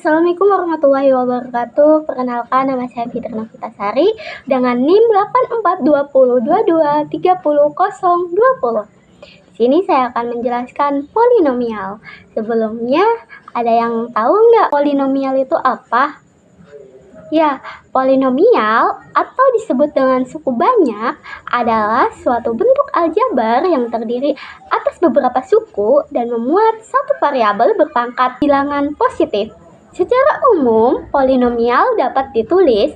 Assalamualaikum warahmatullahi wabarakatuh. Perkenalkan, nama saya Fitri Novitasari dengan NIM 842022300020. Di sini saya akan menjelaskan polinomial. Sebelumnya, ada yang tahu nggak polinomial itu apa? Ya, polinomial atau disebut dengan suku banyak adalah suatu bentuk aljabar yang terdiri atas beberapa suku dan memuat satu variabel berpangkat bilangan positif. Secara umum, polinomial dapat ditulis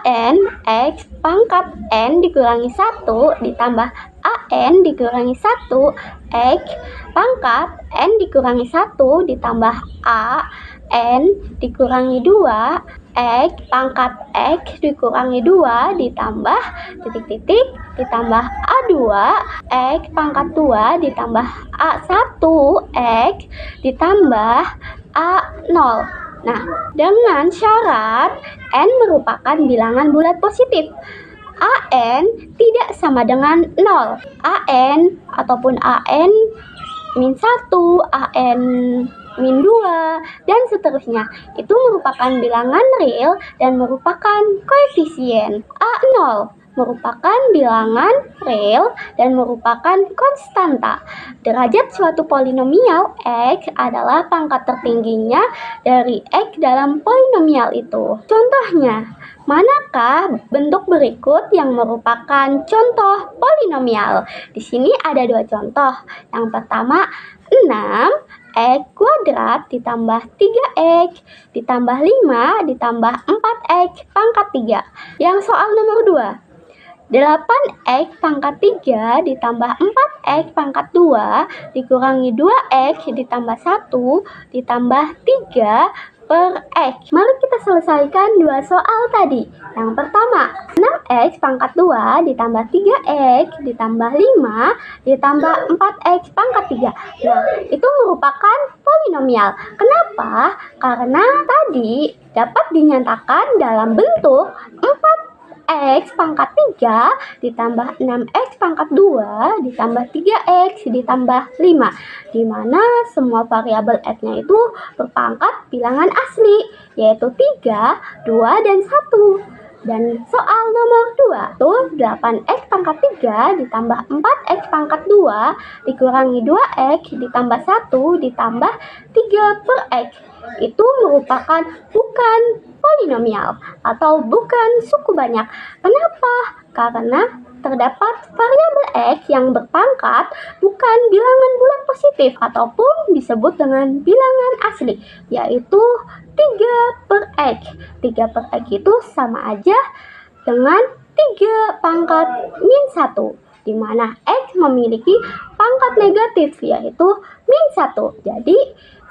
an x pangkat n dikurangi 1 ditambah an dikurangi 1 x pangkat n dikurangi 1 ditambah a n dikurangi 2 x pangkat x dikurangi 2 ditambah titik-titik ditambah a2 x pangkat 2 ditambah a1 x ditambah a0. Nah, dengan syarat n merupakan bilangan bulat positif. An tidak sama dengan 0. An ataupun an min 1, an min 2, dan seterusnya. Itu merupakan bilangan real dan merupakan koefisien. A0 merupakan bilangan real dan merupakan konstanta. Derajat suatu polinomial x adalah pangkat tertingginya dari x dalam polinomial itu. Contohnya, manakah bentuk berikut yang merupakan contoh polinomial? Di sini ada dua contoh. Yang pertama, 6 x kuadrat ditambah 3x ditambah 5 ditambah 4x pangkat 3. Yang soal nomor 2, 8x pangkat 3 ditambah 4x pangkat 2 dikurangi 2x ditambah 1 ditambah 3 per x. Mari kita selesaikan dua soal tadi. Yang pertama, 6x pangkat 2 ditambah 3x ditambah 5 ditambah 4x pangkat 3. Nah, itu merupakan polinomial. Kenapa? Karena tadi dapat dinyatakan dalam bentuk 4x pangkat 3 ditambah 6x pangkat 2 ditambah 3x ditambah 5, di mana semua variabel x-nya itu berpangkat bilangan asli, yaitu 3, 2, dan 1. Dan soal nomor 2 tuh 8x pangkat 3 ditambah 4x pangkat 2 dikurangi 2x ditambah 1 ditambah 3 per x. Itu merupakan bukan polinomial atau bukan suku banyak. Kenapa? Karena terdapat variabel x yang berpangkat bukan bilangan bulat positif ataupun disebut dengan bilangan asli, yaitu 3 per x. 3 per x itu sama aja dengan 3 pangkat min 1, di mana x memiliki pangkat negatif, yaitu min 1. Jadi,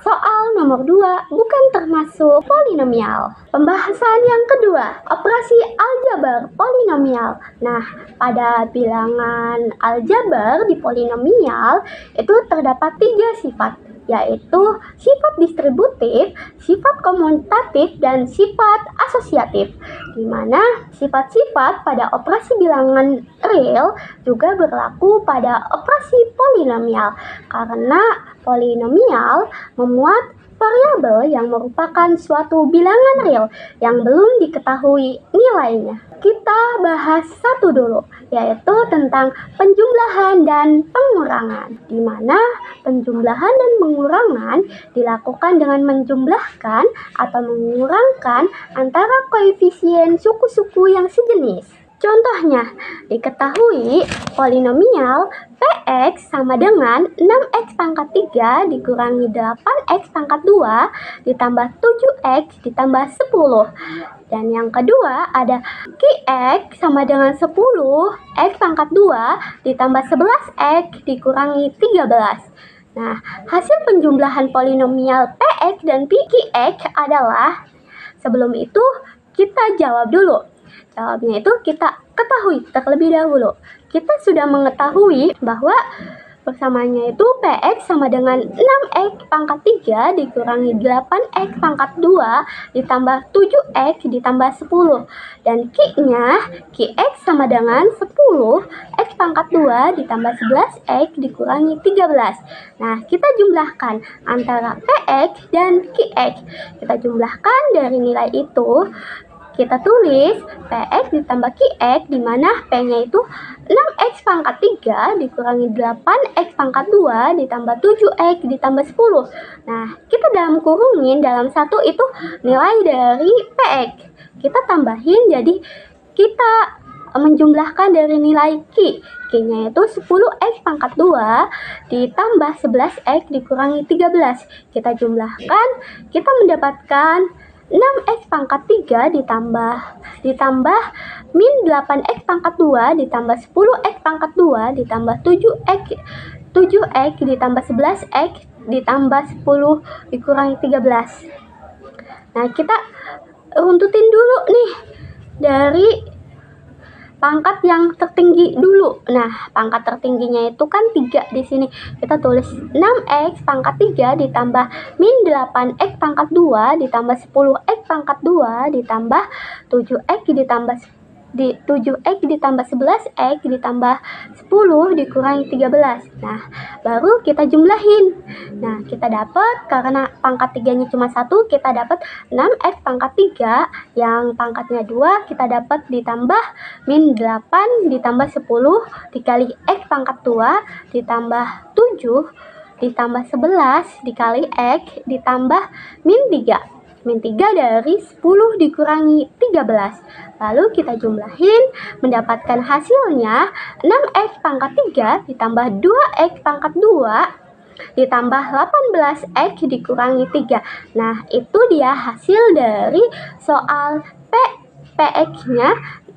soal nomor 2 bukan termasuk polinomial. Pembahasan yang kedua, operasi aljabar polinomial. Nah, pada bilangan aljabar di polinomial itu terdapat 3 sifat, yaitu sifat distributif, sifat komutatif, dan sifat asosiatif. Di mana sifat-sifat pada operasi bilangan real juga berlaku pada operasi polinomial, karena polinomial memuat variabel yang merupakan suatu bilangan real yang belum diketahui nilainya. Kita bahas satu dulu, yaitu tentang penjumlahan dan pengurangan, di mana penjumlahan dan pengurangan dilakukan dengan menjumlahkan atau mengurangkan antara koefisien suku-suku yang sejenis. Contohnya, diketahui polinomial px sama dengan 6x pangkat 3 dikurangi 8x pangkat 2 ditambah 7x ditambah 10. Dan yang kedua ada qx sama dengan 10 x pangkat 2 ditambah 11x dikurangi 13. Nah, hasil penjumlahan polinomial px dan qx adalah, sebelum itu kita jawab dulu. Jawabnya itu kita ketahui terlebih dahulu. kita sudah mengetahui bahwa persamaannya itu Px sama dengan 6x pangkat 3 dikurangi 8x pangkat 2 ditambah 7x ditambah 10. Dan Q-nya, Qx sama dengan 10x pangkat 2 ditambah 11x dikurangi 13. Nah, kita jumlahkan antara Px dan Qx. Kita jumlahkan dari nilai itu. Kita tulis Px ditambah Qx, di mana P-nya itu 6x pangkat 3 dikurangi 8x pangkat 2 ditambah 7x ditambah 10. Nah, kita dalam kurungin dalam satu itu nilai dari Px. Kita tambahin, jadi kita menjumlahkan dari nilai Q. Q-nya itu 10x pangkat 2 ditambah 11x dikurangi 13. Kita jumlahkan, kita mendapatkan 6x pangkat 3 ditambah min 8x pangkat 2 ditambah 10x pangkat 2 ditambah 7x ditambah 11x ditambah 10 dikurangi 13. Nah, kita runtutin dulu nih dari pangkat yang tertinggi dulu. Nah, pangkat tertingginya itu kan 3 di sini. Kita tulis 6x pangkat 3 ditambah min 8x pangkat 2 ditambah 10x pangkat 2 ditambah 7x ditambah 7x ditambah 11x ditambah 10 dikurangi 13. Nah, baru kita jumlahin. Nah, kita dapat, karena pangkat 3-nya cuma 1, kita dapat 6x pangkat 3 yang pangkatnya 2, kita dapat ditambah min 8 ditambah 10 dikali x pangkat 2 ditambah 7 ditambah 11 dikali x ditambah min 3. Min 3 dari 10 dikurangi 13. Lalu kita jumlahin, mendapatkan hasilnya 6x pangkat 3 ditambah 2x pangkat 2 ditambah 18x dikurangi 3. Nah, itu dia hasil dari soal Px-nya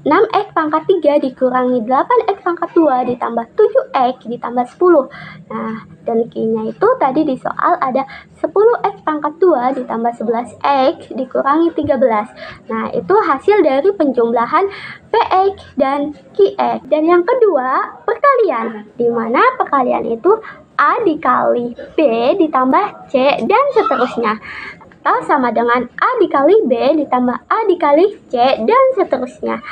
6x pangkat 3 dikurangi 8x pangkat 2 ditambah 7x ditambah 10. Nah, dan Q-nya itu tadi di soal ada 10x pangkat 2 ditambah 11x dikurangi 13. Nah, itu hasil dari penjumlahan Px dan Qx. Dan yang kedua, perkalian. Di mana perkalian itu A dikali B ditambah C dan seterusnya. Atau sama dengan A dikali B ditambah A dikali C dan seterusnya.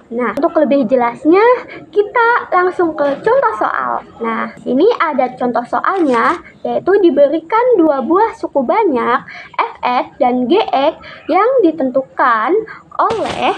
Nah, untuk lebih jelasnya kita langsung ke contoh soal. Nah, sini ada contoh soalnya, yaitu diberikan dua buah suku banyak fx dan gx yang ditentukan oleh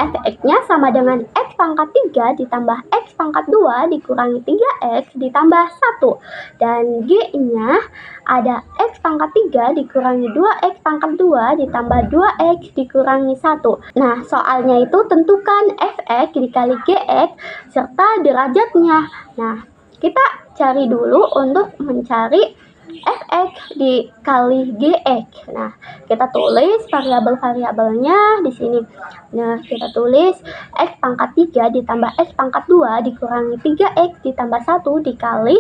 fx-nya sama dengan x pangkat 3 ditambah x pangkat 2 dikurangi 3x ditambah 1. Dan g-nya ada x pangkat 3 dikurangi 2x pangkat 2 ditambah 2x dikurangi 1. Nah, soalnya itu tentukan fx dikali gx serta derajatnya. Nah, kita cari dulu untuk mencari fx dikali gx. Nah, kita tulis variabel-variabelnya di sini. Nah, kita tulis x pangkat 3 ditambah x pangkat 2 dikurangi 3x ditambah 1 dikali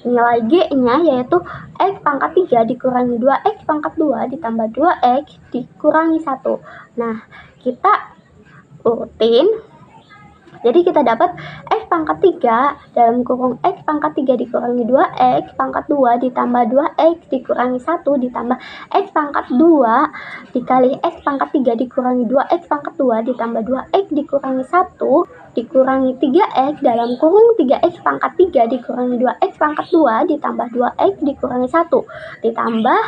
nilai g-nya yaitu x pangkat 3 dikurangi 2x pangkat 2 ditambah 2x dikurangi 1. Nah, kita urutin. Jadi kita dapat x pangkat 3 dalam kurung x pangkat 3 dikurangi 2x pangkat 2 ditambah 2x dikurangi 1 ditambah x pangkat 2 dikali x pangkat 3 dikurangi 2x pangkat 2 ditambah 2x dikurangi 1 dikurangi 3x dalam kurung 3x pangkat 3 dikurangi 2x pangkat 2 ditambah 2x dikurangi 1 ditambah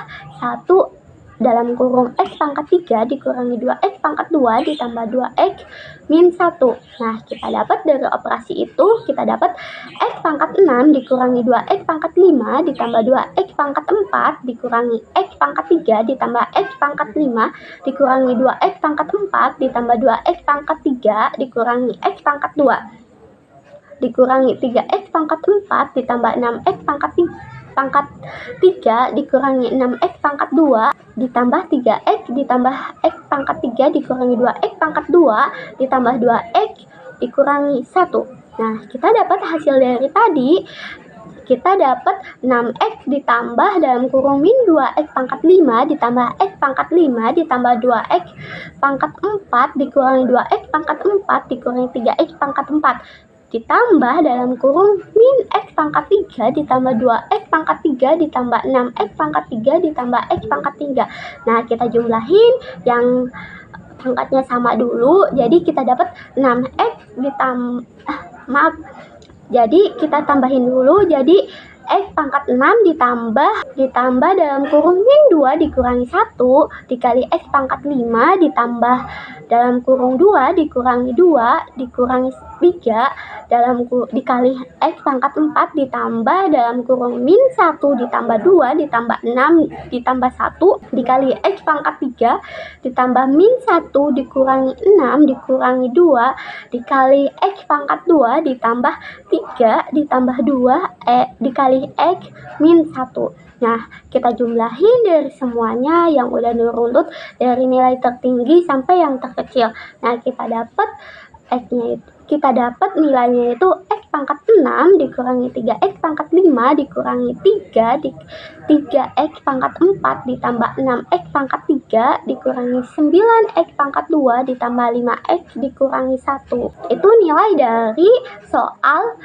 1 dalam kurung x pangkat 3 dikurangi 2x pangkat 2 ditambah 2x min 1. Nah, kita dapat dari operasi itu, kita dapat x pangkat 6 dikurangi 2x pangkat 5 ditambah 2x pangkat 4 dikurangi x pangkat 3 ditambah x pangkat 5 dikurangi 2x pangkat 4 ditambah 2x pangkat 3 dikurangi x pangkat 2 dikurangi 3x pangkat 4 ditambah 6x pangkat 3 dikurangi 6x pangkat 2 ditambah 3x ditambah x pangkat 3 dikurangi 2x pangkat 2 ditambah 2x dikurangi 1. Nah, kita dapat hasil dari tadi. Kita dapat 6x ditambah dalam kurung min 2x pangkat 5 ditambah x pangkat 5 ditambah 2x pangkat 4 dikurangi 2x pangkat 4 dikurangi 3x pangkat 4. ditambah dalam kurung min X pangkat 3 ditambah 2X pangkat 3 ditambah 6X pangkat 3 ditambah X pangkat 3. Nah, kita jumlahin yang pangkatnya sama dulu. Jadi kita dapat 6X jadi kita tambahin dulu. Jadi X pangkat 6 ditambah dalam kurung min 2 dikurangi 1 dikali X pangkat 5 ditambah dalam kurung 2 dikurangi 2 dikurangi 3 dikali X pangkat 4 ditambah dalam kurung min 1 ditambah 2 ditambah 6 ditambah 1 dikali X pangkat 3 ditambah min 1 dikurangi 6 dikurangi 2 dikali X pangkat 2 ditambah 3 ditambah 2 dikali X min 1. Nah, kita jumlahin dari semuanya yang udah diruntut dari nilai tertinggi sampai yang terkecil. Nah, kita dapat nilainya itu X pangkat 6 dikurangi 3X pangkat 5 dikurangi 3X pangkat 4 ditambah 6X pangkat 3 dikurangi 9X pangkat 2 ditambah 5X dikurangi 1. Itu nilai dari soal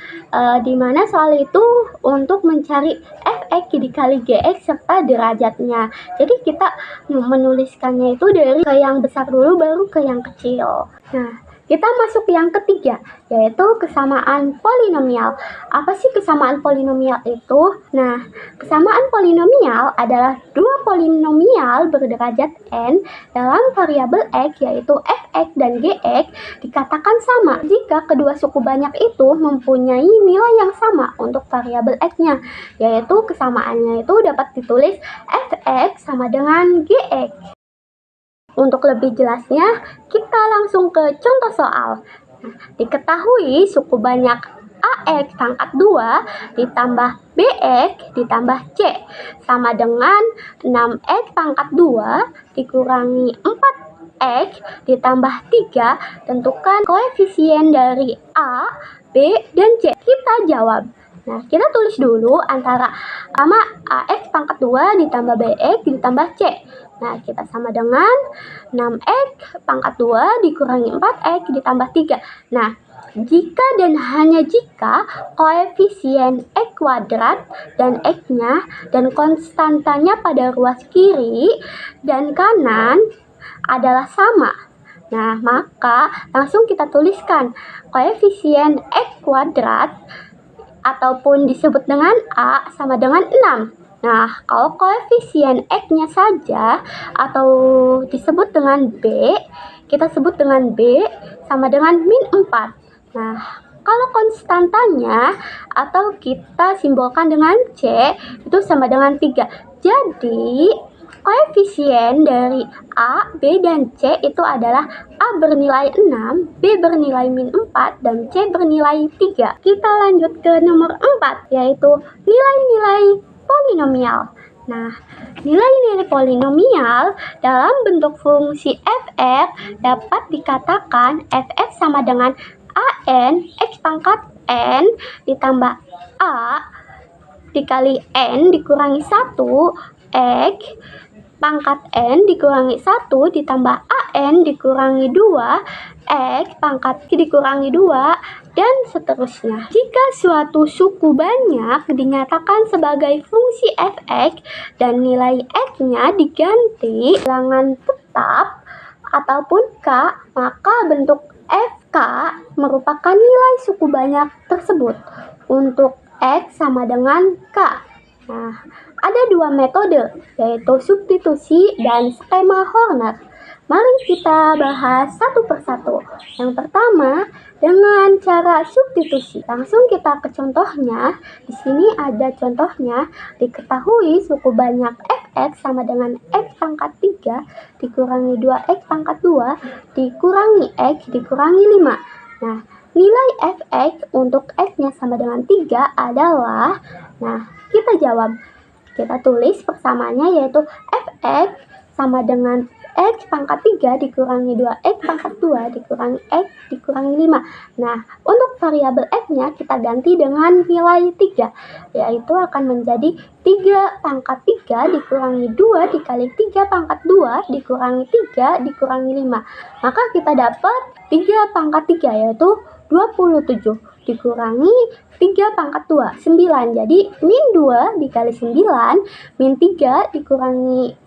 dimana soal itu untuk mencari fx dikali gx serta derajatnya. Jadi kita menuliskannya itu dari ke yang besar dulu baru ke yang kecil. Nah, kita masuk yang ketiga, yaitu kesamaan polinomial. Apa sih kesamaan polinomial itu? Nah, kesamaan polinomial adalah dua polinomial berderajat n dalam variabel x, yaitu fx dan gx, dikatakan sama jika kedua suku banyak itu mempunyai nilai yang sama untuk variabel x-nya, yaitu kesamaannya itu dapat ditulis fx sama dengan gx. Untuk lebih jelasnya, kita langsung ke contoh soal. Nah, diketahui suku banyak AX pangkat 2 ditambah BX ditambah C sama dengan 6X pangkat 2 dikurangi 4X ditambah 3. Tentukan koefisien dari A, B, dan C. Kita jawab. Nah, kita tulis dulu antara AX pangkat 2 ditambah BX ditambah C. Nah, kita sama dengan 6X pangkat 2 dikurangi 4X ditambah 3. Nah, jika dan hanya jika koefisien X kuadrat dan X-nya dan konstantanya pada ruas kiri dan kanan adalah sama. Nah, maka langsung kita tuliskan koefisien X kuadrat ataupun disebut dengan A sama dengan 6. Nah, kalau koefisien X-nya saja atau disebut dengan B, kita sebut dengan B sama dengan min 4. Nah, kalau konstantanya atau kita simbolkan dengan C, itu sama dengan 3. Jadi, koefisien dari A, B, dan C itu adalah A bernilai 6, B bernilai min 4, dan C bernilai 3. Kita lanjut ke nomor 4, yaitu nilai-nilai polinomial. Nah, nilai-nilai polinomial dalam bentuk fungsi fx dapat dikatakan fx sama dengan an x pangkat n ditambah a dikali n dikurangi 1 x pangkat n dikurangi 1 ditambah an dikurangi 2 x pangkat dikurangi 2 dan seterusnya. Jika suatu suku banyak dinyatakan sebagai fungsi fx dan nilai x-nya diganti bilangan tetap ataupun k, maka bentuk fk merupakan nilai suku banyak tersebut untuk x sama dengan k. Nah, ada dua metode, yaitu substitusi dan skema Horner. Mari kita bahas satu persatu. Yang pertama, dengan cara substitusi. Langsung kita ke contohnya. Di sini ada contohnya. Diketahui suku banyak fx sama dengan x pangkat 3 dikurangi 2x pangkat 2 dikurangi x dikurangi 5. Nah, nilai fx untuk x-nya sama dengan 3 adalah, nah, kita jawab. Kita tulis persamaannya yaitu fx sama dengan x pangkat 3 dikurangi 2x pangkat 2 dikurangi x dikurangi 5. Nah, untuk variabel x-nya kita ganti dengan nilai 3, yaitu akan menjadi 3 pangkat 3 dikurangi 2 dikali 3 pangkat 2 dikurangi 3 dikurangi 5. Maka kita dapat 3 pangkat 3 yaitu 27. dikurangi 3 pangkat 2, 9. Jadi min 2 dikali 9, min 3 dikurangi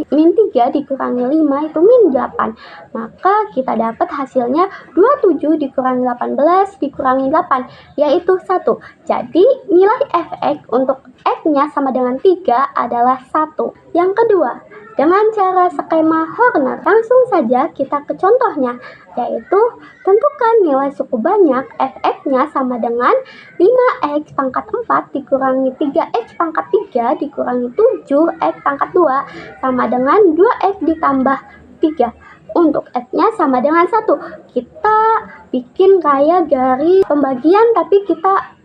min 3 dikurangi 5 itu min 8. Maka kita dapat hasilnya 27 dikurangi 18 dikurangi 8, yaitu 1. Jadi nilai fx untuk x-nya sama dengan 3 adalah 1. Yang kedua, dengan cara skema Horner, langsung saja kita ke contohnya, yaitu tentukan nilai suku banyak fx-nya sama dengan 5x pangkat 4 dikurangi 3x pangkat 3 dikurangi 7x pangkat 2 sama dengan 2x ditambah 3. Untuk f-nya sama dengan 1. Kita bikin kayak garis pembagian, tapi kita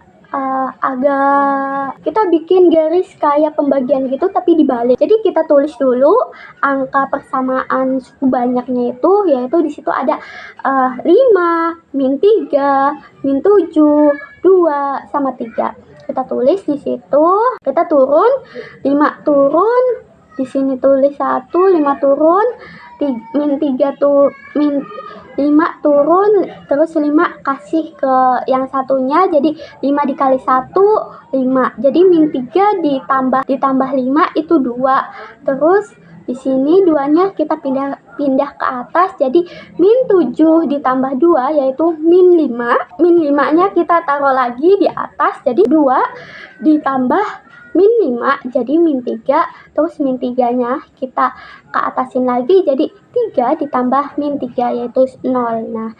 bikin garis kayak pembagian gitu tapi dibalik. Jadi kita tulis dulu angka persamaan suku banyaknya itu, yaitu di situ ada 5, min 3, min 7, 2 sama 3. Kita tulis di situ, kita turun 5 turun, di sini tulis 1, 5 turun, min 3 tuh min 5 turun, terus 5 kasih ke yang satunya, jadi 5 dikali 1 5. Jadi min 3 ditambah 5 itu 2. Terus di sini 2-nya kita pindah ke atas, jadi min 7 ditambah 2 yaitu min 5. Min 5-nya kita taruh lagi di atas, jadi 2 ditambah min 5 jadi min 3, terus min 3-nya kita ke atasin lagi, jadi 3 ditambah min 3 yaitu 0. Nah,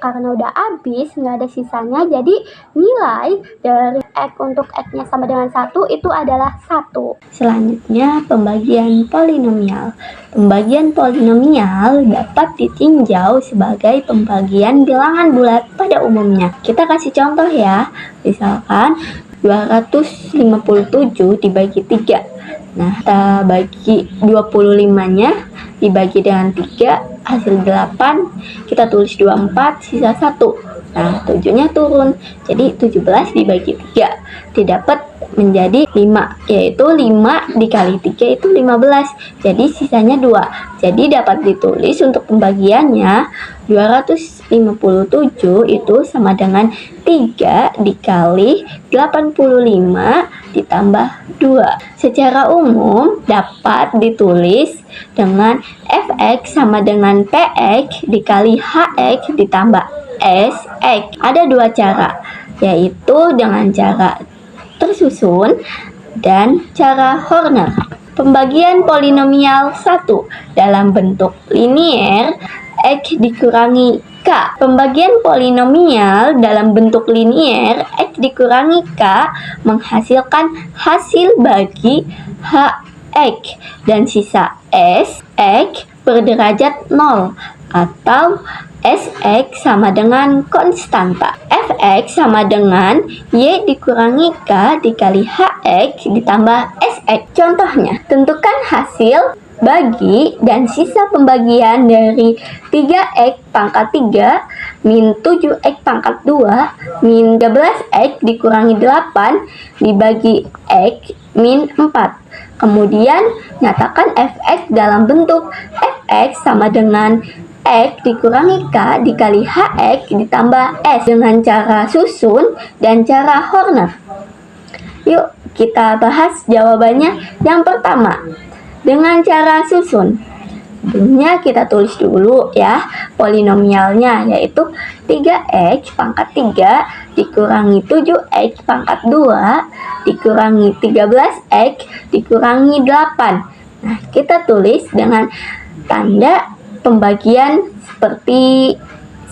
karena udah habis nggak ada sisanya, jadi nilai dari x untuk x-nya sama dengan 1 itu adalah 1. Selanjutnya pembagian polinomial. Pembagian polinomial dapat ditinjau sebagai pembagian bilangan bulat pada umumnya. Kita kasih contoh ya, misalkan 257 dibagi 3. Nah, kita bagi 25-nya dibagi dengan 3, hasil 8. Kita tulis 24, sisa 1. Nah, 7-nya turun. Jadi 17 dibagi 3 didapat menjadi 5, yaitu 5 dikali 3 itu 15. Jadi sisanya 2. Jadi dapat ditulis untuk pembagiannya 257 itu sama dengan 3 dikali 85 ditambah 2. Secara umum dapat ditulis dengan fx sama dengan px dikali hx ditambah sx. Ada dua cara, yaitu dengan cara tersusun dan cara Horner. Pembagian polinomial 1 dalam bentuk linier x dikurangi k. Pembagian polinomial dalam bentuk linier x dikurangi k menghasilkan hasil bagi hx dan sisa s x berderajat 0 atau Sx sama dengan konstanta. Fx sama dengan y dikurangi k dikali hx ditambah sx. Contohnya, tentukan hasil bagi dan sisa pembagian dari 3x pangkat 3 min 7x pangkat 2 min 13x dikurangi 8 dibagi x min 4. Kemudian nyatakan fx dalam bentuk fx sama dengan x dikurangi k dikali hx ditambah s dengan cara susun dan cara Horner. Yuk kita bahas jawabannya. Yang pertama, dengan cara susun. Sebelumnya kita tulis dulu ya polinomialnya, yaitu 3x pangkat 3 dikurangi 7x pangkat 2 dikurangi 13x dikurangi 8. Nah, kita tulis dengan tanda pembagian seperti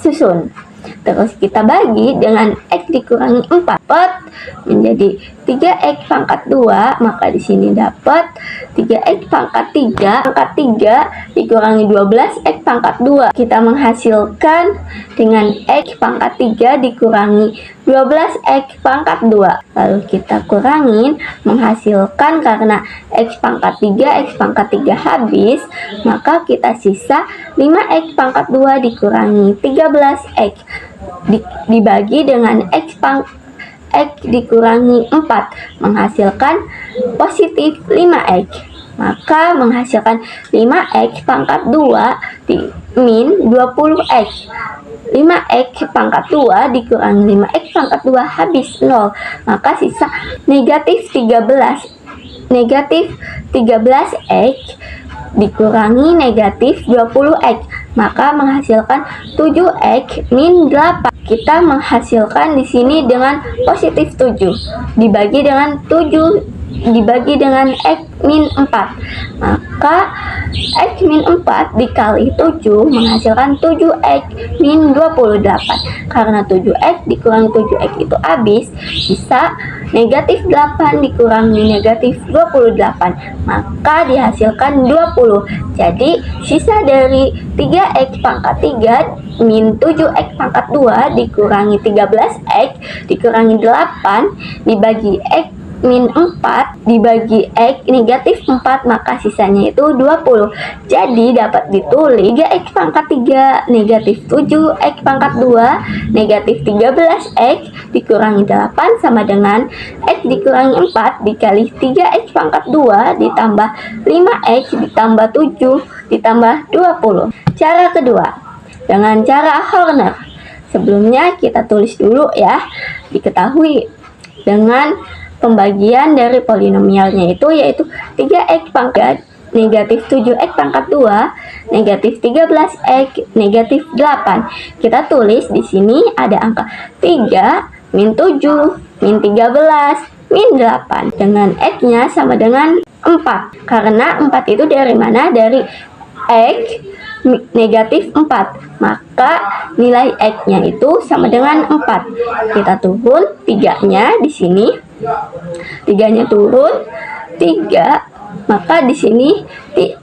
susun. Terus kita bagi dengan x dikurangi 4 menjadi 3x pangkat 2, maka di sini dapat 3x pangkat 3 dikurangi 12x pangkat 2. Kita menghasilkan dengan x pangkat 3 dikurangi 12x pangkat 2. Lalu kita kurangin, menghasilkan karena x pangkat 3 habis, maka kita sisa 5x pangkat 2 dikurangi 13x dibagi dengan x dikurangi 4 menghasilkan positif 5x. Maka menghasilkan 5x pangkat 2 min 20x. 5x pangkat 2 dikurangi 5x pangkat 2 habis 0. Maka sisa negatif 13x dikurangi negatif 20x. Maka menghasilkan 7x min 8. Kita menghasilkan di sini dengan positif 7 dibagi dengan 7 dibagi dengan x min 4. Maka x min 4 dikali 7 menghasilkan 7x min 28. Karena 7x dikurangi 7x itu habis, sisa negatif 8 dikurangi negatif 28. Maka dihasilkan 20. Jadi sisa dari 3x pangkat 3 min 7x pangkat 2 dikurangi 13x dikurangi 8 dibagi x min 4 dibagi x negatif 4, maka sisanya itu 20. Jadi dapat ditulis 3x pangkat 3 negatif 7x pangkat 2 negatif 13x dikurangi 8 sama dengan x dikurangi 4 dikali 3x pangkat 2 ditambah 5x ditambah 7 ditambah 20. Cara kedua dengan cara Horner. Sebelumnya kita tulis dulu ya. Diketahui dengan pembagian dari polinomialnya itu yaitu 3x pangkat negatif 7x pangkat 2 negatif 13x negatif 8. Kita tulis di sini ada angka 3 min 7 min 13 min 8 dengan x-nya sama dengan 4. Karena 4 itu dari mana? Dari x negatif 4. Maka nilai x-nya itu sama dengan 4. Kita turun 3-nya di sini. 3-nya turun 3, maka di sini 4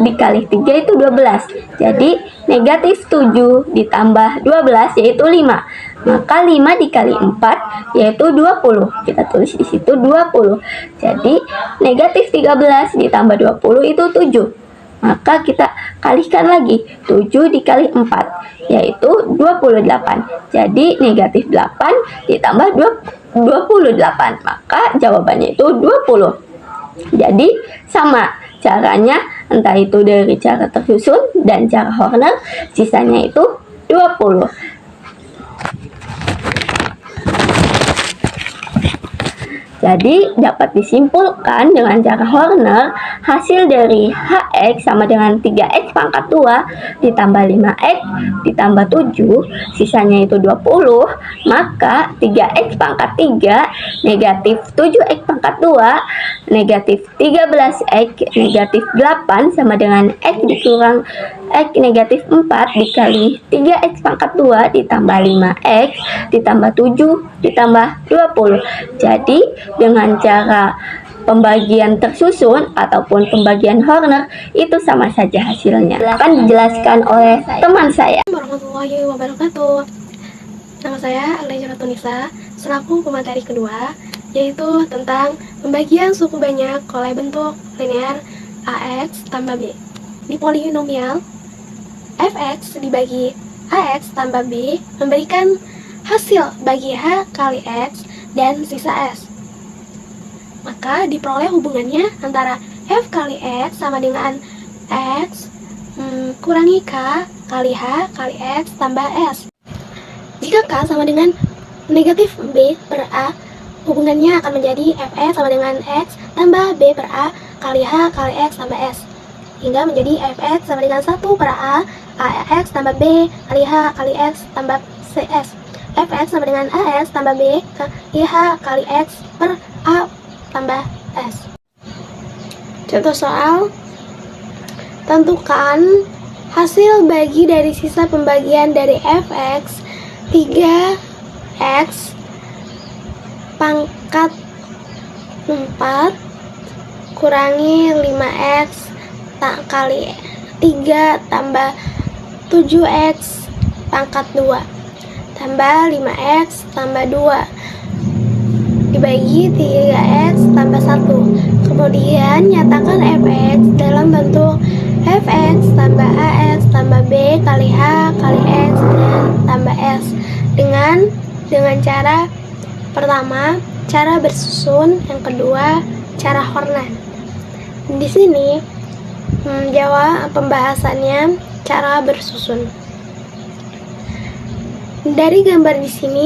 dikali 3 itu 12. Jadi negatif 7 ditambah 12 yaitu 5. Maka 5 dikali 4 yaitu 20. Kita tulis di situ 20. Jadi negatif 13 ditambah 20 itu 7. Maka kita kalikan lagi 7 dikali 4 yaitu 28. Jadi negatif 8 ditambah 28. Maka jawabannya itu 20. Jadi sama caranya, entah itu dari cara tersusun dan cara Horner, sisanya itu 20. Jadi dapat disimpulkan dengan cara Horner, hasil dari hx sama dengan 3x pangkat 2 ditambah 5x ditambah 7, sisanya itu 20. Maka 3x pangkat 3 negatif 7x pangkat 2 negatif 13x negatif 8 sama dengan x dikurang x negatif 4 dikali 3x pangkat 2 ditambah 5x ditambah 7 ditambah 20. Jadi dengan cara pembagian tersusun ataupun pembagian Horner itu sama saja hasilnya. Akan dijelaskan oleh teman saya. Warahmatullahi wabarakatuh. Nama saya Agnes Tunisa, selaku pemateri kedua, yaitu tentang pembagian suku banyak oleh bentuk linear AX tambah B. Di polinomial fx dibagi AX tambah B memberikan hasil bagi H kali X dan sisa S. Maka diperoleh hubungannya antara f kali x sama dengan x kurangi k kali h kali x tambah s. Jika k sama dengan negatif b per a, hubungannya akan menjadi fs sama dengan x tambah b per a kali h kali x tambah s, hingga menjadi fx sama dengan 1 per a x tambah b kali h kali x tambah cs. Fx sama dengan as tambah b kali h kali x per a tambah S. Contoh soal, tentukan hasil bagi dari sisa pembagian dari fx 3x pangkat 4 kurangi 5x kali 3 tambah 7x pangkat 2 tambah 5x tambah 2 dibagi 3x tambah 1. Kemudian nyatakan fx dalam bentuk fx tambah ax tambah b kali h kali x tambah s dengan cara pertama cara bersusun, yang kedua cara Horner. Di sini jawab pembahasannya cara bersusun. Dari gambar di sini,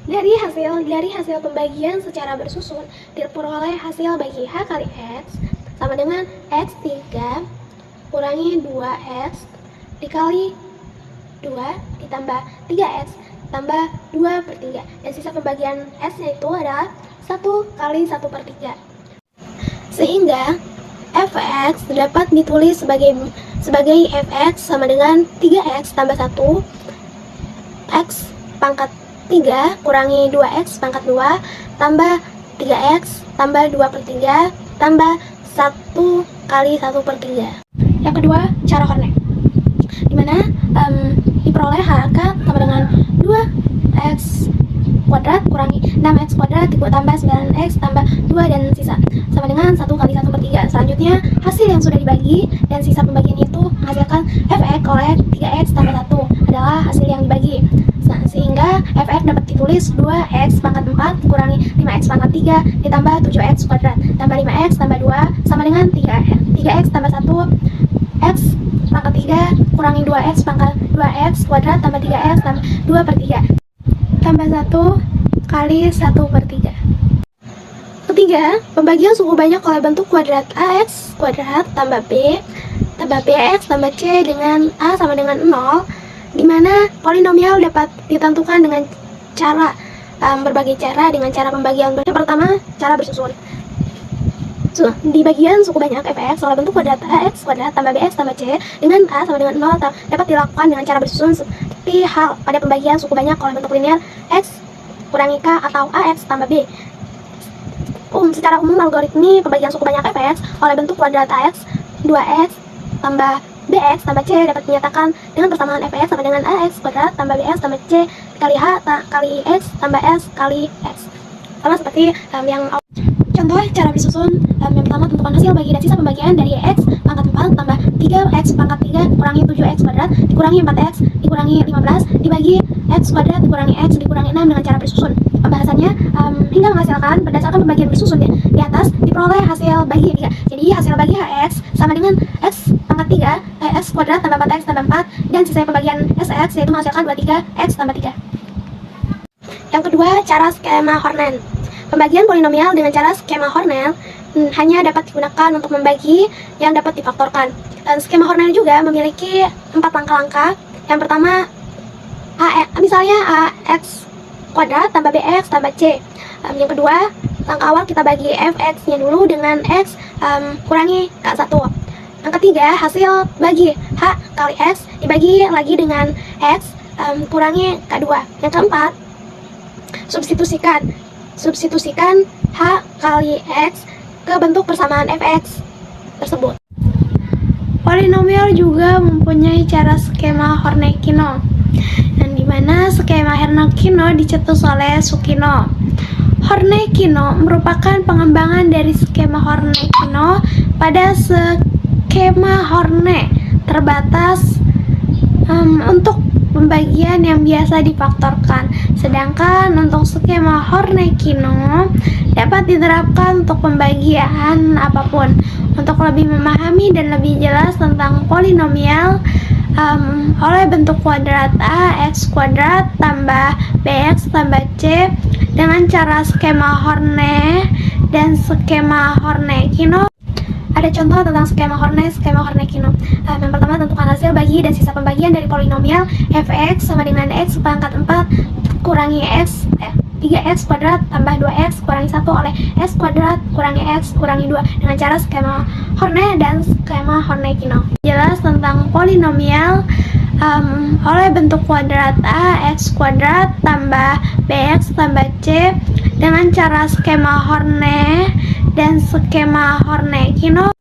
dari hasil pembagian secara bersusun diperoleh hasil bagi H kali X sama dengan X3 kurangi 2X dikali 2 ditambah 3X tambah 2/3, dan sisa pembagian S-nya itu adalah 1 kali 1/3. Sehingga fx dapat ditulis sebagai fx sama dengan 3x tambah 1 x pangkat 3 kurangi 2x pangkat 2 tambah 3x tambah 2/3 tambah 1 kali 1/3. Yang kedua, cara Horne, dimana diperoleh HK sama dengan 2x kuadrat kurangi 6x kuadrat tambah 9x tambah 2 dan sisa sama dengan 1 kali 1/3. Selanjutnya, hasil yang sudah dibagi dan sisa pembagian itu menghasilkan fx oleh 3x tambah 1 adalah hasil yang dibagi. Nah, sehingga fx dapat ditulis 2x pangkat 4 kurangi 5x pangkat 3 ditambah 7x kuadrat tambah 5x tambah 2 sama dengan 3x tambah 1 x pangkat 3 kurangi 2x pangkat 2x kuadrat tambah 3x tambah 2/3 tambah 1 kali 1/3. Ketiga, pembagian suku banyak oleh bentuk kuadrat ax kuadrat tambah b tambah bx tambah c dengan a sama dengan 0, di mana polinomial dapat ditentukan dengan cara berbagai cara dengan cara pembagian. Yang pertama, cara bersusun. Di bagian suku banyak fx oleh bentuk kuadrat ax kuadrat tambah bx tambah c dengan a sama dengan 0 dapat dilakukan dengan cara bersusun seperti hal pada pembagian suku banyak oleh bentuk linear x kurangi k atau ax tambah b. Secara umum, algoritma pembagian suku banyak fx oleh bentuk kuadrat ax 2x tambah bx tambah c dapat dinyatakan dengan persamaan fx sama dengan ax kuadrat tambah bx tambah c kali h kali x tambah s kali x. Sama seperti yang contoh cara bersusun. Yang pertama, tentukan hasil bagi dan sisa pembagian dari x pangkat 4 tambah 3x pangkat 3 kurangi 7x kuadrat dikurangi 4x dikurangi 15 dibagi x kuadrat dikurangi x dikurangi 6 dengan cara bersusun. Pembahasannya hingga menghasilkan berdasarkan pembagian bersusun di atas diperoleh hasil bagi 3. Jadi hasil bagi hx sama dengan x pangkat 3 x kuadrat tambah 4x tambah 4 dan sisa pembagian sx yaitu menghasilkan 23x tambah 3. Yang kedua, cara skema Horner. Pembagian polinomial dengan cara skema Horner hanya dapat digunakan untuk membagi yang dapat difaktorkan. Dan skema Horner juga memiliki 4 langkah-langkah. Yang pertama, misalnya ax kuadrat tambah bx tambah c. Yang kedua, langkah awal kita bagi fx-nya dulu dengan x kurangi k1. Yang ketiga, hasil bagi h kali x dibagi lagi dengan x kurangi k2. Yang keempat, substitusikan h kali x ke bentuk persamaan fx tersebut. Polinomial juga mempunyai cara skema Horner-Kino, yang dimana skema Horner-Kino dicetus oleh Sukino. Horner-Kino merupakan pengembangan dari skema Horner-Kino pada skema Horner terbatas untuk pembagian yang biasa difaktorkan. Sedangkan untuk skema Horner-Kino dapat diterapkan untuk pembagian apapun. Untuk lebih memahami dan lebih jelas tentang polinomial oleh bentuk kuadrat ax kuadrat tambah bx tambah c dengan cara skema Horner dan skema Horner-Kino. Ada contoh tentang skema Horner-Kino. Yang pertama, tentukan hasil bagi dan sisa pembagian dari polinomial fx sama dengan x pangkat 4 kurangi 3x kuadrat tambah 2x kurangi 1 oleh x kuadrat kurangi x kurangi 2 dengan cara skema Horner dan skema Horner-Kino. Jelas tentang polinomial oleh bentuk kuadrat ax kuadrat tambah bx tambah c dengan cara skema Horner dan skema Horner-Kino.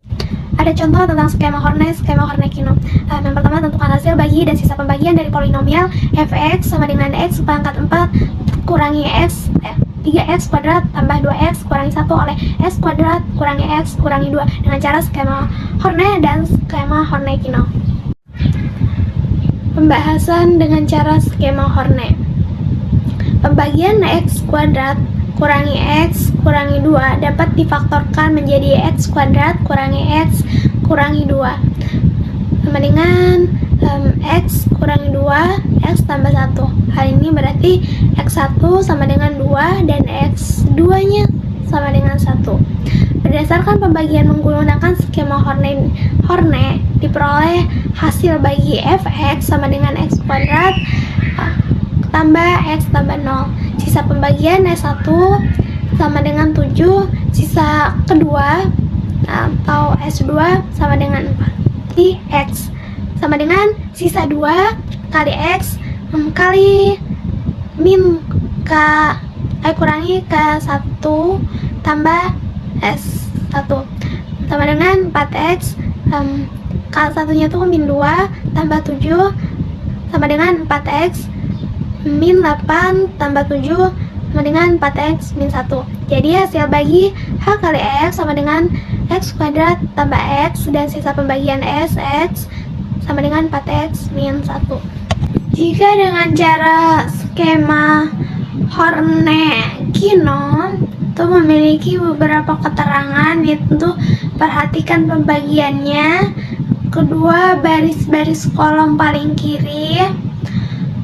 Ada contoh tentang skema Horner-Kino. Yang pertama, tentukan hasil bagi dan sisa pembagian dari polinomial fx sama dengan x pangkat 4 kurangi 3x kuadrat tambah 2x kurangi 1 oleh x kuadrat kurangi x kurangi 2 dengan cara skema Horner dan skema Horner-Kino. Pembahasan dengan cara skema Horner. Pembagian x kuadrat kurangi x kurangi 2 dapat difaktorkan menjadi x kuadrat kurangi x kurangi 2 sama dengan X kurangi 2, X tambah 1. Hal ini berarti X1 sama dengan 2 dan X2 nya sama dengan 1. Berdasarkan pembagian menggunakan skema Horne diperoleh hasil bagi fx sama dengan x kuadrat tambah x tambah 0. Sisa pembagian S1 sama dengan 7, sisa kedua atau S2 sama dengan 4. Jadi X sama dengan sisa 2 kali X kali min kurangi K1 tambah S1 sama dengan 4X K1 nya itu min 2 tambah 7 sama dengan 4X min 8 tambah 7 sama dengan 4X min 1. Jadi hasil bagi H kali X sama dengan X kuadrat tambah X dan sisa pembagian S X sama dengan 4X min 1. Jika dengan cara skema Horne-Kinnon itu memiliki beberapa keterangan, yaitu perhatikan pembagiannya, kedua baris-baris kolom paling kiri,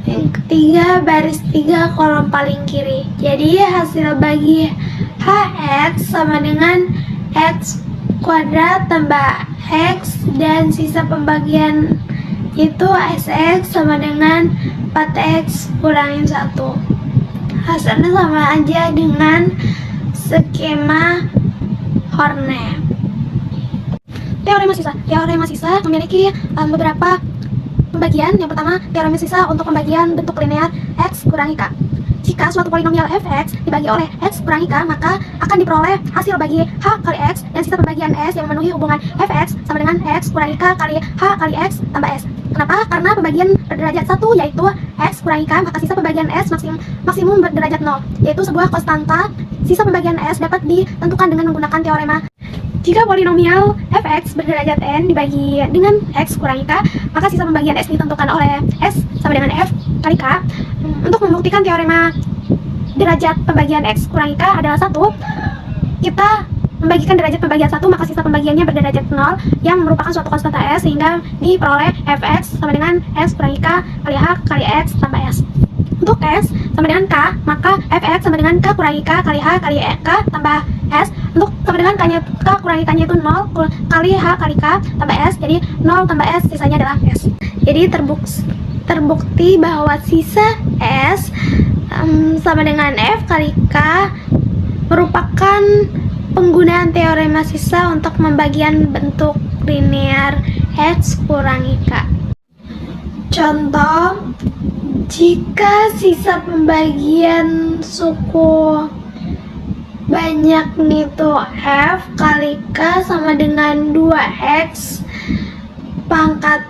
yang ketiga baris 3 kolom paling kiri. Jadi hasil bagi HX sama dengan X kuadrat tambah X dan sisa pembagian itu SX sama dengan 4X kurangin 1. Hasilnya sama aja dengan skema Horne. Teorema sisa memiliki beberapa pembagian. Yang pertama, teorema sisa untuk pembagian bentuk linear X kurangi K. Jika suatu polinomial fx dibagi oleh X kurangi K, maka akan diperoleh hasil bagi H kali X dan sisa pembagian S yang memenuhi hubungan fx sama dengan X kurangi K kali H kali X tambah S. Kenapa? Karena pembagian berderajat 1 yaitu X kurangi K, maka sisa pembagian S maksimum berderajat 0, yaitu sebuah konstanta. Sisa pembagian S dapat ditentukan dengan menggunakan teorema. Jika polinomial fx berderajat n dibagi dengan X kurangi K, maka sisa pembagian S ditentukan oleh S sama dengan F kali K. Untuk membuktikan teorema derajat pembagian X kurangi K adalah 1, kita membagikan derajat pembagian 1, maka sisa pembagiannya berderajat 0 yang merupakan suatu konstanta S, sehingga diperoleh fx sama dengan S kurangi K kali H kali X tambah S. Untuk S sama dengan K, maka fx sama dengan K kurangi K kali H kali K tambah S. Untuk sama dengan K kurangi K nya itu 0 kali H kali K tambah S, jadi 0 tambah S, sisanya adalah S. Jadi terbukti bahwa sisa S sama dengan F kali K merupakan penggunaan teorema sisa untuk pembagian bentuk linear X kurangi K. Contoh, jika sisa pembagian suku banyak itu F kali K sama dengan 2X pangkat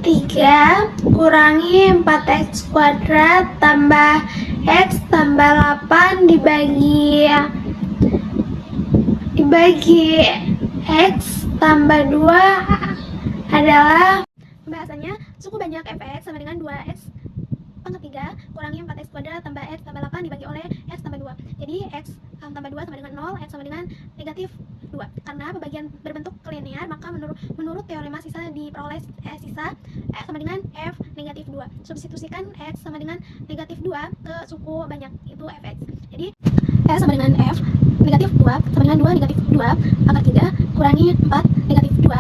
3 kurangi 4X kuadrat tambah X tambah 8 dibagi X tambah 2 adalah pembahasannya suku banyak fx sama dengan 2x pangkat 3 kurangi 4x kuadrat tambah x tambah 8 dibagi oleh x tambah 2. Jadi x tambah 2 sama dengan 0, x sama dengan negatif 2. Karena pembagian berbentuk linear, maka menurut teorema sisa diperoleh sisa x sama dengan f negatif 2. Substitusikan x sama dengan negatif 2 ke suku banyak, itu fx. Jadi x sama dengan f negatif 2 sama dengan 2 negatif 2 pangkat 3 kurangi 4 negatif 2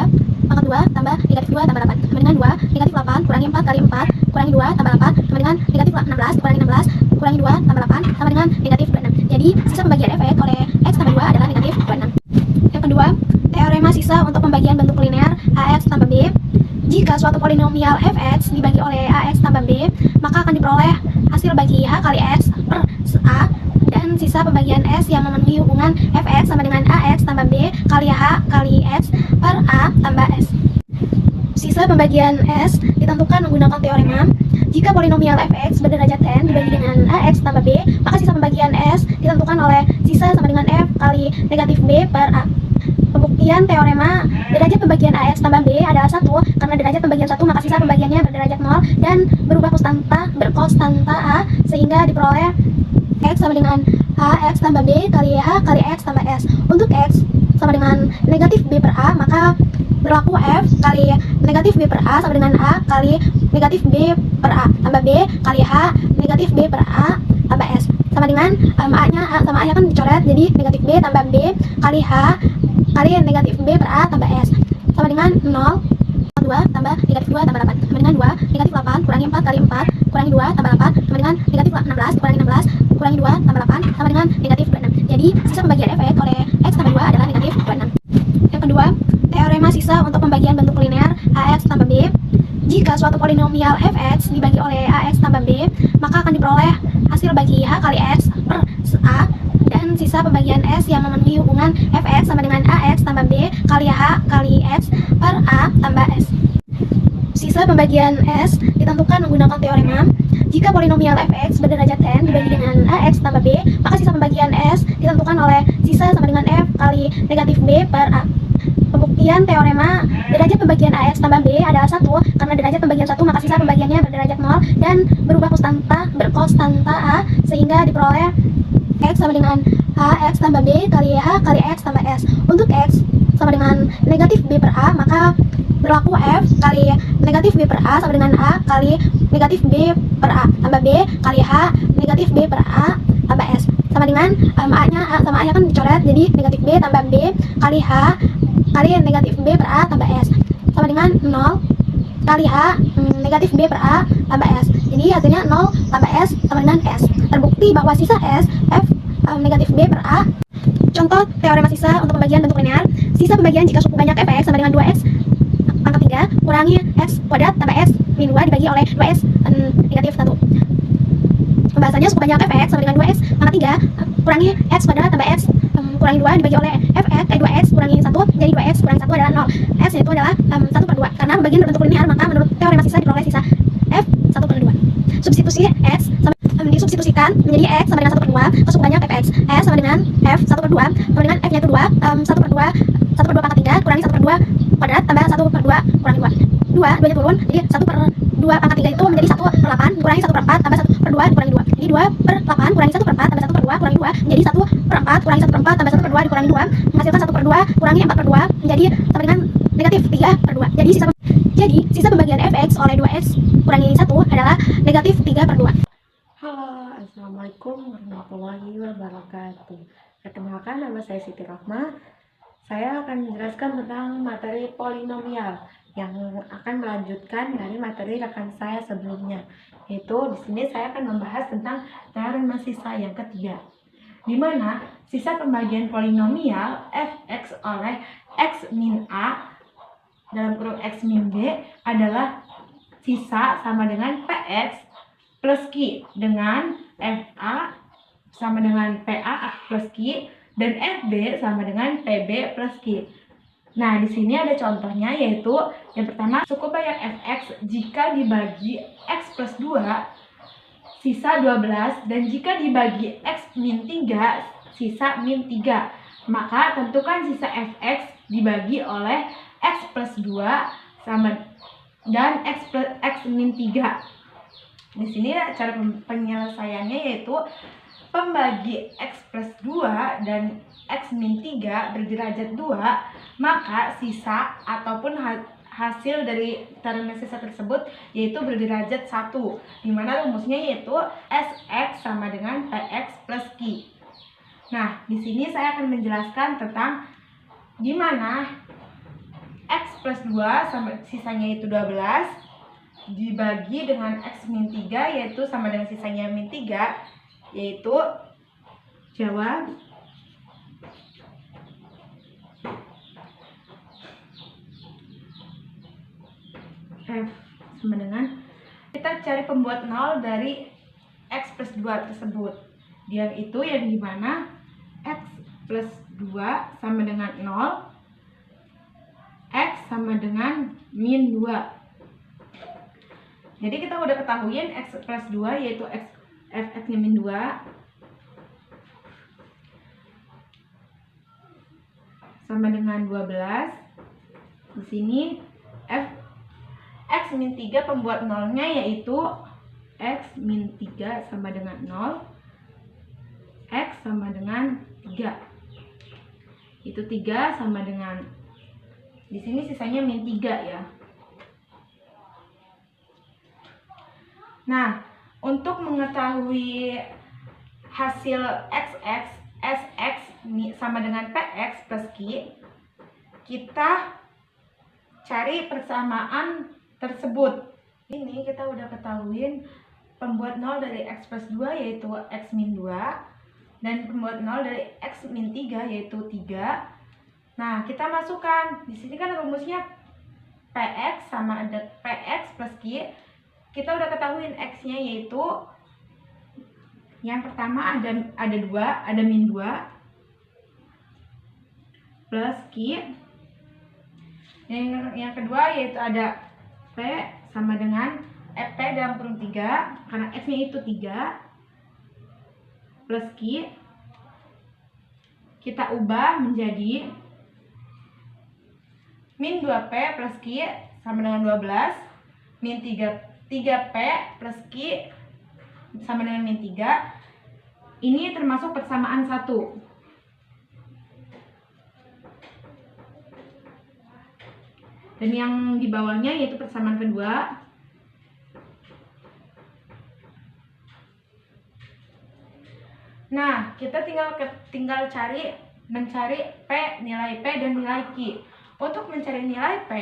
pangkat 2 tambah negatif 2 tambah 8 sama dengan 2 negatif 8 kurangi 4 kali 4 kurangi 2 tambah 8 sama dengan negatif 16 kurangi 16 kurangi 2 tambah 8 sama dengan negatif 26. Jadi sisa pembagian fx oleh x tambah 2 adalah negatif 26. Yang kedua, teorema sisa untuk pembagian bentuk linear ax tambah b. Jika suatu polinomial fx dibagi oleh ax tambah b, maka akan diperoleh hasil bagi h kali x per a dan sisa pembagian s yang memenuhi hubungan fx sama dengan ax tambah b kali h kali x per a tambah s. Sisa pembagian s ditentukan menggunakan teorema. Jika polinomial fx berderajat n dibagi dengan ax tambah b, maka sisa pembagian s ditentukan oleh sisa sama dengan f kali negatif b per a. Pembuktian teorema derajat pembagian ax tambah b adalah 1, karena derajat pembagian 1 maka sisa pembagiannya berderajat 0 dan berubah berkonstanta a, sehingga diperoleh x sama dengan ax tambah b kali h kali x tambah s. Untuk x sama dengan negatif b per a, maka berlaku F kali negatif B per A sama dengan A kali negatif B per A tambah B kali H negatif B per A tambah S sama dengan A sama A nya kan dicoret, jadi negatif B tambah B kali H kali negatif B per A tambah S sama dengan 0 2 tambah negatif 2 tambah 8 sama dengan 2 negatif 8 kurangi 4 kali 4 kurangi 2 tambah 8 sama dengan negatif 16 kurangi 16 kurangi 2 tambah 8 sama dengan negatif 26. Jadi sisa pembagian Fx oleh X tambah 2 adalah negatif 26. Yang kedua, teorema sisa untuk pembagian bentuk linear Ax tambah B. Jika suatu polinomial Fx dibagi oleh Ax tambah B, maka akan diperoleh hasil bagi H kali X per A dan sisa pembagian S yang memenuhi hubungan Fx sama dengan Ax tambah B kali H kali X per A tambah S. Sisa pembagian S ditentukan menggunakan teorema. Jika polinomial Fx berderajat n dibagi dengan Ax tambah B, maka sisa pembagian S ditentukan oleh sisa sama dengan F kali negatif B per A. Pembuktian teorema derajat pembagian Ax tambah B adalah 1. Karena derajat pembagian 1, maka sisa pembagiannya berderajat 0 dan berubah berkonstanta A, sehingga diperoleh X sama dengan Ax tambah B kali H kali X tambah S. Untuk X sama dengan negatif B per A, maka berlaku F kali negatif B per A sama dengan A kali negatif B per A tambah B kali H negatif B per A tambah S sama dengan A sama A nya kan dicoret, jadi negatif B tambah B kali H kali negatif B per A tambah S sama dengan 0 kali H negatif B per A tambah S. Jadi hasilnya 0 tambah S sama dengan S. Terbukti bahwa sisa S F negatif B per A. Contoh teorema sisa untuk pembagian bentuk linear. Sisa pembagian jika suku banyak Fx sama dengan 2x pangkat 3 kurangi x kuadrat tambah s min 2 dibagi oleh 2s negatif 1. Pembahasannya suku banyak Fx sama dengan 2x pangkat 3 kurangi x kuadrat tambah s kurangi 2 dibagi oleh Fx 2x kurangi 1 jadi 2x kurangi 1 adalah 0. S itu adalah 1 per 2. Karena pembagian berbentuk linear, maka menurut teorema sisa diperoleh sisa F 1 per 2. Substitusi x disubstitusikan menjadi x sama dengan 1 per 2 ke suku banyak Fx. S sama dengan F 1 per 2 sama dengan F nya itu 2 1 per 2 pangkat 3 kurangi 1 per 2 kuadrat tambah 1 per 2 kurangi 2 2 nya turun, jadi 1 per 2 pangkat 3 itu menjadi 1 per 8 kurangi 1 per 4 tambah 1 per 2 dikurangi 2. Jadi 2 per 8 kurangi 1 per 4 tambah 1 per 2 kurangi 2 menjadi 1 per 4 kurangi 1 per 4 tambah 1 per 2 dikurangi 2 menghasilkan 1 per 2 kurangi 4 per 2 menjadi sama dengan negatif 3 per 2. Jadi sisa pembagian Fx oleh 2x kurangi 1 adalah negatif 3 per 2. Halo, Assalamualaikum warahmatullahi wabarakatuh. Perkenalkan, nama saya Siti Rahma. Saya akan menjelaskan tentang materi polinomial yang akan melanjutkan dari materi rekan saya sebelumnya. Yaitu di sini saya akan membahas tentang teorema sisa yang ketiga, di mana sisa pembagian polinomial Fx oleh x min A dalam kurung x min B adalah sisa sama dengan Px plus Q dengan FA sama dengan PA plus Q dan FB sama dengan PB plus Q. Nah, di sini ada contohnya, yaitu yang pertama, suku banyak Fx jika dibagi X plus 2 sisa 12 dan jika dibagi X min 3 sisa min 3. Maka tentukan sisa Fx dibagi oleh X plus 2 sama dan X min 3. Di sini cara penyelesaiannya yaitu pembagi X plus 2 dan X min 3 berderajat 2, maka sisa ataupun hasil dari teorema sisa tersebut yaitu berderajat 1, dimana rumusnya yaitu Sx sama dengan Px plus Q. Nah, di sini saya akan menjelaskan tentang gimana X plus 2 sama sisanya itu 12 dibagi dengan X min 3 yaitu sama dengan sisanya min 3, yaitu jawab F sama dengan, kita cari pembuat 0 dari X plus 2 tersebut, yang dimana X plus 2 sama dengan 0, X sama dengan min 2. Jadi kita udah ketahuin X plus 2 yaitu Fx-nya min 2 sama dengan 12. Di sini X min 3 pembuat 0-nya yaitu X min 3 sama dengan 0, X sama dengan 3. Itu 3 sama dengan Di sini sisanya min 3 ya. Nah, untuk mengetahui hasil Sx sama dengan Px plus Q, kita cari persamaan tersebut. Ini kita udah ketahuin pembuat 0 dari X plus 2 yaitu X min 2, dan pembuat 0 dari X min 3 yaitu 3. Nah, kita masukkan. Di sini kan rumusnya Px sama ada Px plus Q. Kita udah ketahuin X-nya yaitu yang pertama ada 2, ada min 2 plus Q. Yang kedua yaitu ada P sama dengan P dalam kurung 3 karena X-nya itu 3 plus Q. Kita ubah menjadi min 2P plus Q sama dengan 12, min 3P plus Q sama dengan min 3. Ini termasuk persamaan 1. Dan yang di bawahnya yaitu persamaan kedua. Nah, kita tinggal mencari P, nilai P dan nilai Q. Untuk mencari nilai P,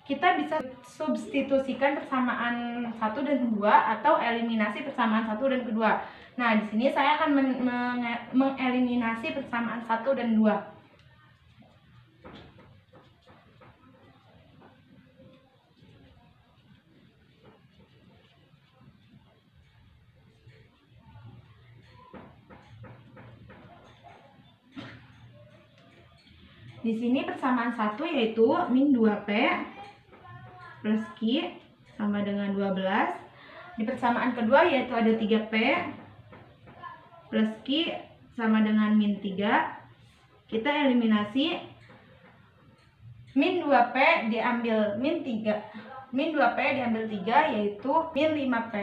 kita bisa substitusikan persamaan 1 dan 2 atau eliminasi persamaan 1 dan kedua. Nah, di sini saya akan mengeliminasi persamaan 1 dan 2. Di sini persamaan 1 yaitu min 2P plus Q sama dengan 12. Di persamaan kedua yaitu ada 3P plus Q sama dengan min 3. Kita eliminasi min 2P diambil min 3. Min 2P diambil 3 yaitu min 5P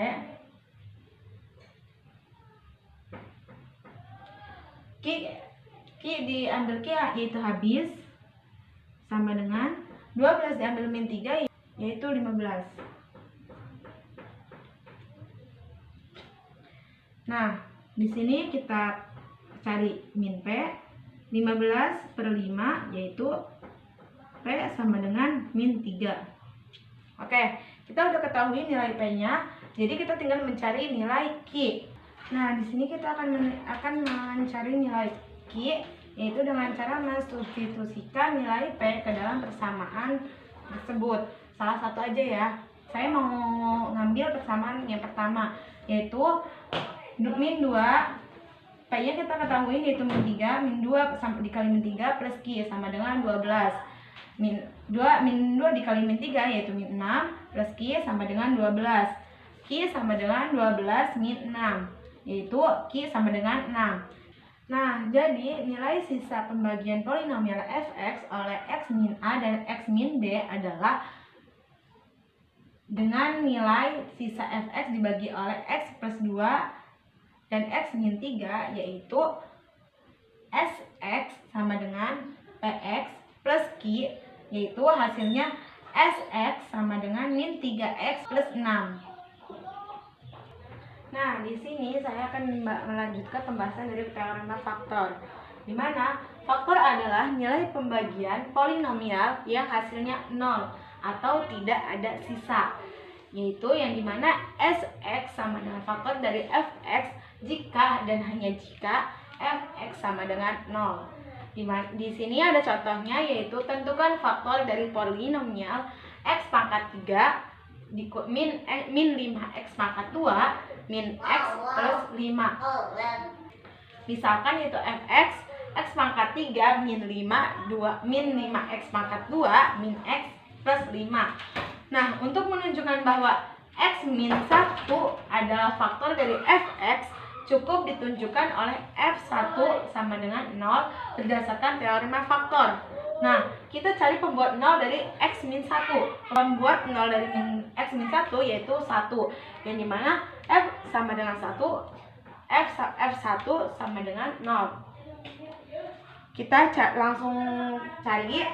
Q diambil Q yaitu habis sama dengan 12 diambil min 3 yaitu 15. Nah, di sini kita cari min P, 15 per 5 yaitu P sama dengan min 3. Oke, kita udah ketahui nilai P-nya, jadi kita tinggal mencari nilai Q. Nah, di sini kita akan mencari nilai Q yaitu dengan cara mensubstitusikan nilai P ke dalam persamaan tersebut. Salah satu aja ya. Saya mau ngambil persamaan yang pertama yaitu min 2. P-nya kita ketahui yaitu min 3, min 2 dikali min 3 plus Q sama dengan 12. Min 2 dikali min 3 yaitu min 6 plus Q sama dengan 12. Q sama dengan 12 min 6 yaitu Q sama dengan 6. Nah, jadi nilai sisa pembagian polinomial fx oleh x min a dan x min b adalah dengan nilai sisa fx dibagi oleh x plus 2 dan x min 3 yaitu sx sama dengan px plus q yaitu hasilnya sx sama dengan min 3x plus 6. Nah, di sini saya akan melanjutkan pembahasan dari teorema faktor, di mana faktor adalah nilai pembagian polinomial yang hasilnya 0 atau tidak ada sisa, yaitu yang dimana Sx sama dengan faktor dari Fx jika dan hanya jika Fx sama dengan 0. Di sini ada contohnya, yaitu tentukan faktor dari polinomial x pangkat 3 min 5x pangkat 2 min x plus 5. Misalkan yaitu fx x pangkat 3 min 5x pangkat 2 min x plus 5. Nah, untuk menunjukkan bahwa x min 1 adalah faktor dari fx, cukup ditunjukkan oleh f1 sama dengan 0 berdasarkan teorema faktor. Nah, kita cari pembuat 0 dari x min 1. Pembuat 0 dari x min 1 yaitu 1, yang dimana f sama dengan 1, f1 sama dengan 0. Kita langsung cari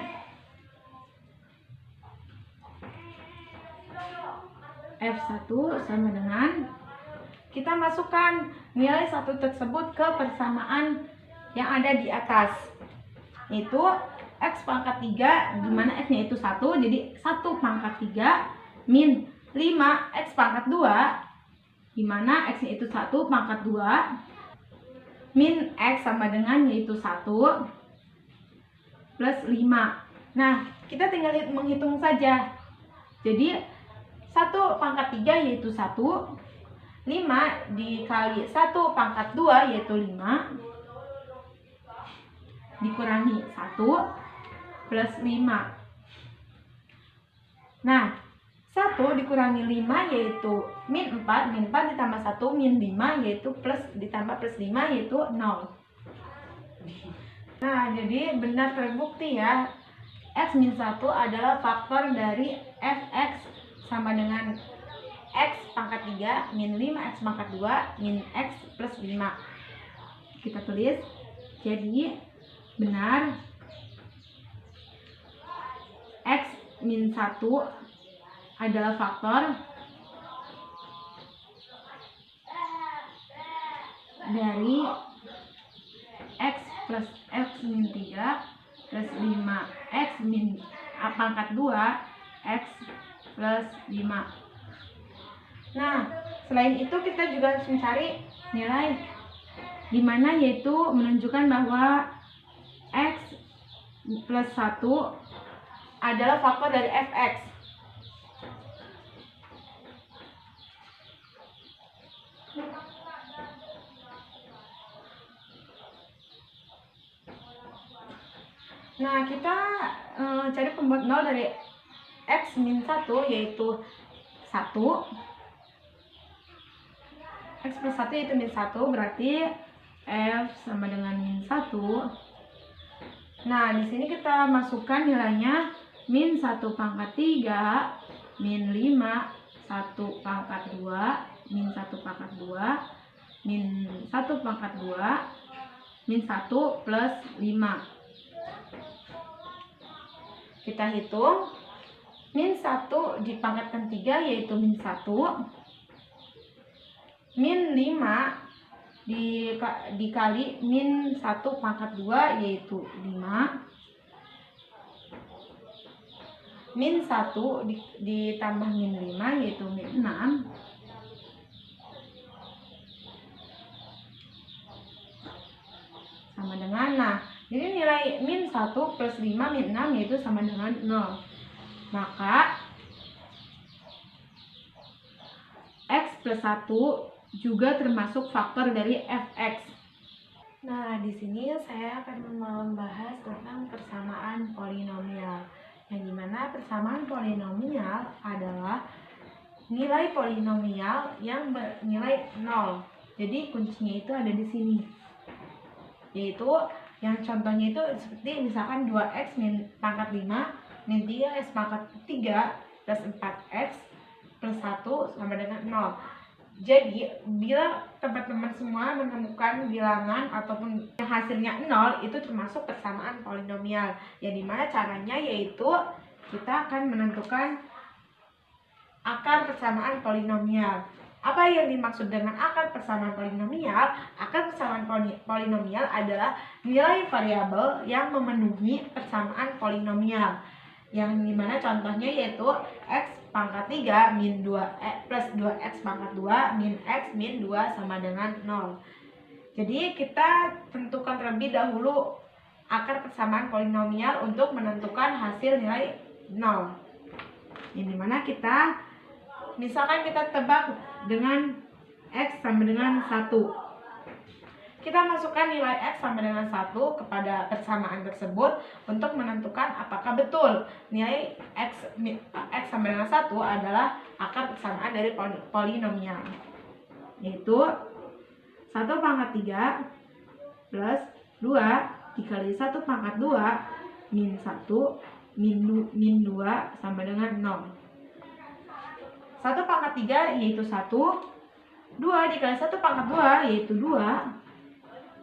F1 sama dengan, kita masukkan nilai 1 tersebut ke persamaan yang ada di atas, yaitu X pangkat 3, di mana X-nya itu 1, jadi 1 pangkat 3 min 5 X pangkat 2, di mana X-nya itu 1 pangkat 2 min X sama dengan yaitu 1 plus 5. Nah, kita tinggal menghitung saja. Jadi 1 pangkat 3 yaitu 1, 5 dikali 1 pangkat 2 yaitu 5, dikurangi 1 plus 5. Nah, 1 dikurangi 5 yaitu min 4, min 4 ditambah 1 min 5 yaitu plus ditambah plus 5 yaitu 0. Nah, jadi benar terbukti ya, X min 1 adalah faktor dari Fx sama dengan X pangkat 3 min 5 X pangkat 2 min X plus 5. Kita tulis, jadi benar X min 1 adalah faktor dari X plus X min 3 plus 5 X min pangkat 2 X plus 5. Nah, selain itu kita juga harus mencari nilai dimana, yaitu menunjukkan bahwa X plus 1 adalah faktor dari Fx. Nah, kita cari pembuat 0 dari X min 1 yaitu 1. X plus 1 yaitu min 1, berarti F sama dengan min 1. Nah, di sini kita masukkan nilainya min 1 pangkat 3 min 5 1 pangkat 2 min 1 pangkat 2 min 1 pangkat 2 min 1 plus 5. Kita hitung, min 1 dipangkatkan 3 yaitu min 1, min 5 dikali min 1 pangkat 2 yaitu 5, min 1 ditambah min 5 yaitu min 6, sama dengan, nah jadi nilai min 1 plus 5 min 6 yaitu sama dengan 0. Maka X plus 1 juga termasuk faktor dari Fx. Nah, di sini saya akan membahas tentang persamaan polinomial. Yang dimana persamaan polinomial adalah nilai polinomial yang bernilai 0. Jadi kuncinya itu ada di sini. Yaitu yang contohnya itu seperti misalkan 2x min pangkat 5 min 3x pangkat 3 plus 4x plus 1 sama dengan 0. Jadi bila teman-teman semua menemukan bilangan ataupun yang hasilnya 0, itu termasuk persamaan polinomial. Yang dimana caranya yaitu kita akan menentukan akar persamaan polinomial. Apa yang dimaksud dengan akar persamaan polinomial? Akar persamaan polinomial adalah nilai variabel yang memenuhi persamaan polinomial. Yang dimana contohnya yaitu X pangkat 3 min 2 plus 2x pangkat 2 min x min 2 sama dengan 0. Jadi kita tentukan terlebih dahulu akar persamaan polinomial untuk menentukan hasil nilai 0. Yang dimana kita misalkan kita tebak dengan X sama dengan 1. Kita masukkan nilai X sama dengan 1 kepada persamaan tersebut untuk menentukan apakah betul nilai X sama dengan 1 adalah akar persamaan dari polinomial. Yaitu 1 pangkat 3 plus 2 dikali 1 pangkat 2 min 1 min 2 sama dengan 0. 1 pangkat 3 yaitu 1, 2 dikali 1 pangkat 2 yaitu 2,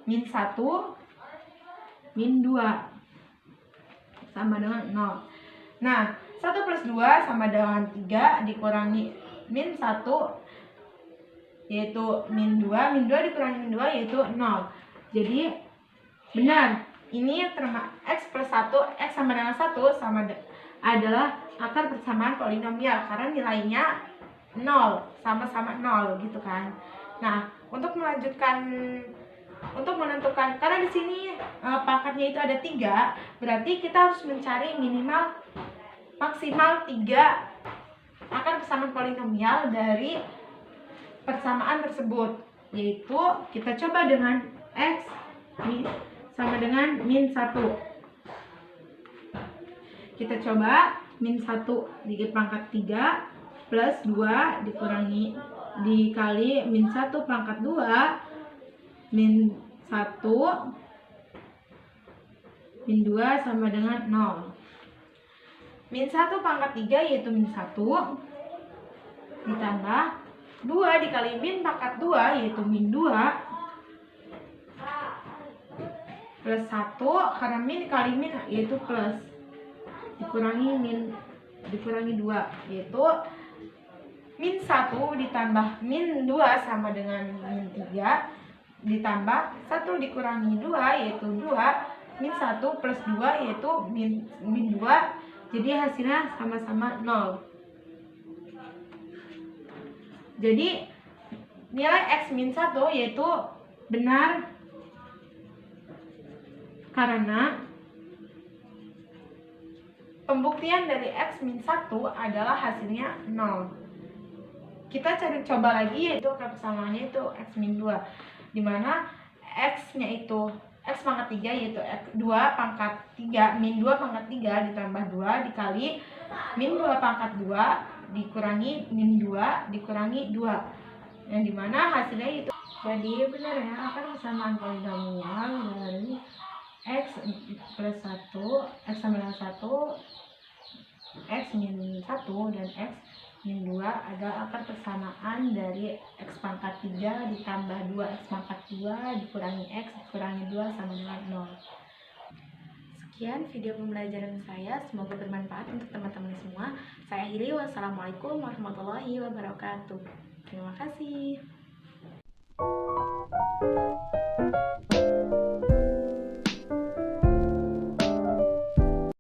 min 1 min 2 sama dengan 0. Nah, 1 plus 2 sama dengan 3 dikurangi min 1 yaitu min 2 dikurangi min 2 yaitu 0. Jadi benar, ini x plus 1, x sama dengan 1 adalah akar persamaan polinomial karena nilainya 0, sama-sama 0 gitu kan. Nah, untuk menentukan, karena di sini pangkatnya itu ada 3, berarti kita harus mencari maksimal 3 akar persamaan polinomial dari persamaan tersebut, yaitu kita coba dengan x sama dengan min 1. Kita coba min 1 dikali pangkat 3 plus 2 dikali min 1 pangkat 2 min 1 min 2 sama dengan 0. Min 1 pangkat 3 yaitu min 1 ditambah 2 dikali min pangkat 2 yaitu min 2 plus 1 karena min dikali min yaitu plus dikurangi 2 yaitu min 1 ditambah min 2 sama dengan min 3 ditambah 1 dikurangi 2 yaitu 2 min 1 plus 2 yaitu min 2, jadi hasilnya sama-sama 0. Jadi nilai x min 1 yaitu benar karena pembuktian dari x min 1 adalah hasilnya 0. Kita coba lagi yaitu akar persamaannya itu x min 2, dimana x-nya itu x pangkat 3 yaitu x 2 pangkat 3 min 2 pangkat 3 ditambah 2 dikali min 2 pangkat 2 dikurangi min 2 dikurangi 2, yang dimana hasilnya itu. Jadi benar ya, akar persamaan polinomial dari x plus 1, x sama dengan 1, x min 1 dan x min 2 adalah akar persamaan dari x pangkat 3 ditambah 2x pangkat 2 dikurangi x dikurangi 2 sama dengan 0. Sekian video pembelajaran saya, semoga bermanfaat untuk teman-teman semua. Saya akhiri, wassalamualaikum warahmatullahi wabarakatuh. Terima kasih.